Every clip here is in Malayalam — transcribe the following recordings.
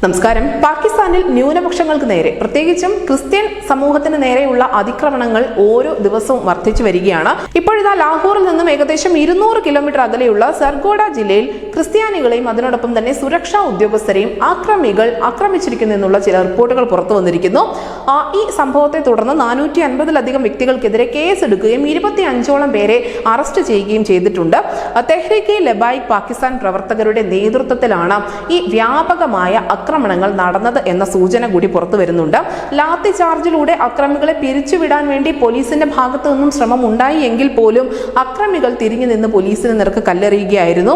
നമസ്കാരം. പാകിസ്ഥാനിൽ ന്യൂനപക്ഷങ്ങൾക്ക് നേരെ, പ്രത്യേകിച്ചും ക്രിസ്ത്യൻ സമൂഹത്തിന് നേരെയുള്ള അതിക്രമണങ്ങൾ ഓരോ ദിവസവും വർദ്ധിച്ചു വരികയാണ്. ഇപ്പോഴിതാ ലാഹോറിൽ നിന്നും ഏകദേശം 200 കിലോമീറ്റർ അകലെയുള്ള സർഗോഡ ജില്ലയിൽ ക്രിസ്ത്യാനികളെയും അതിനോടൊപ്പം തന്നെ സുരക്ഷാ ഉദ്യോഗസ്ഥരെയും ആക്രമികൾ ആക്രമിച്ചിരിക്കുന്നു എന്നുള്ള ചില റിപ്പോർട്ടുകൾ പുറത്തു വന്നിരിക്കുന്നു. ഈ സംഭവത്തെ തുടർന്ന് 450-ലധികം വ്യക്തികൾക്കെതിരെ കേസെടുക്കുകയും 25ഓളം പേരെ അറസ്റ്റ് ചെയ്യുകയും ചെയ്തിട്ടുണ്ട്. തെഹ്രീക്ക് ലബായിക് പാകിസ്ഥാൻ പ്രവർത്തകരുടെ നേതൃത്വത്തിലാണ് ഈ വ്യാപകമായ ആക്രമണങ്ങൾ നടന്നത് എന്ന സൂചന കൂടി പുറത്തു വരുന്നുണ്ട്. ലാത്തി ചാർജിലൂടെ അക്രമികളെ പിരിച്ചുവിടാൻ വേണ്ടി പോലീസിന്റെ ഭാഗത്തു നിന്നും ശ്രമം ഉണ്ടായി എങ്കിൽ പോലും അക്രമികൾ തിരിഞ്ഞു നിന്ന് പോലീസിന് നേർക്ക് കല്ലെറിയുകയായിരുന്നു.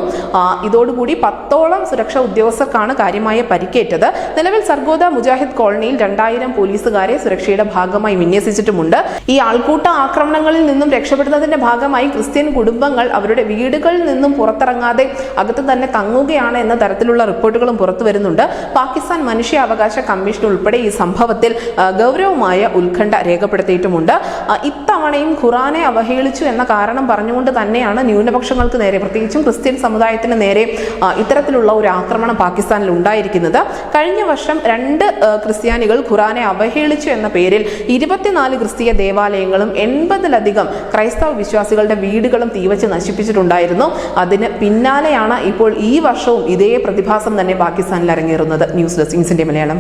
ഇതോടുകൂടി 10ഓളം സുരക്ഷാ ഉദ്യോഗസ്ഥർക്കാണ് കാര്യമായ പരിക്കേറ്റത്. നിലവിൽ സർഗോദ മുജാഹിദ് കോളനിയിൽ 2000 പോലീസുകാരെ സുരക്ഷയുടെ ഭാഗമായി വിന്യസിച്ചിട്ടുമുണ്ട്. ഈ ആൾക്കൂട്ട ആക്രമണങ്ങളിൽ നിന്നും രക്ഷപ്പെടുന്നതിന്റെ ഭാഗമായി ക്രിസ്ത്യൻ കുടുംബങ്ങൾ അവരുടെ വീടുകളിൽ നിന്നും പുറത്തിറങ്ങാതെ അകത്ത് തന്നെ തങ്ങുകയാണ് എന്ന തരത്തിലുള്ള റിപ്പോർട്ടുകളും പുറത്തു വരുന്നുണ്ട്. പാകിസ്ഥാൻ മനുഷ്യാവകാശ കമ്മീഷൻ ഉൾപ്പെടെ ഈ സംഭവത്തിൽ ഗൗരവമായ ഉത്കണ്ഠ രേഖപ്പെടുത്തിയിട്ടുമുണ്ട്. ഇത്തവണയും ഖുറാനെ അവഹേളിച്ചു എന്ന കാരണം പറഞ്ഞുകൊണ്ട് തന്നെയാണ് ന്യൂനപക്ഷങ്ങൾക്ക് നേരെ, പ്രത്യേകിച്ചും ക്രിസ്ത്യൻ സമുദായത്തിന് നേരെ ഇത്തരത്തിലുള്ള ഒരു ആക്രമണം പാകിസ്ഥാനിൽ ഉണ്ടായിരിക്കുന്നത്. കഴിഞ്ഞ വർഷം 2 ക്രിസ്ത്യാനികൾ ഖുറാനെ അവഹേളിച്ചു എന്ന പേരിൽ 24 ക്രിസ്തീയ ദേവാലയങ്ങളും 80-ലധികം ക്രൈസ്തവ വിശ്വാസികളുടെ വീടുകളും തീവച്ച് നശിപ്പിച്ചിട്ടുണ്ടായിരുന്നു. അതിന് പിന്നാലെയാണ് ഇപ്പോൾ ഈ വർഷവും ഇതേ പ്രതിഭാസം തന്നെ പാകിസ്ഥാനിൽ അരങ്ങേറുന്നത്. News desk India Malayalam.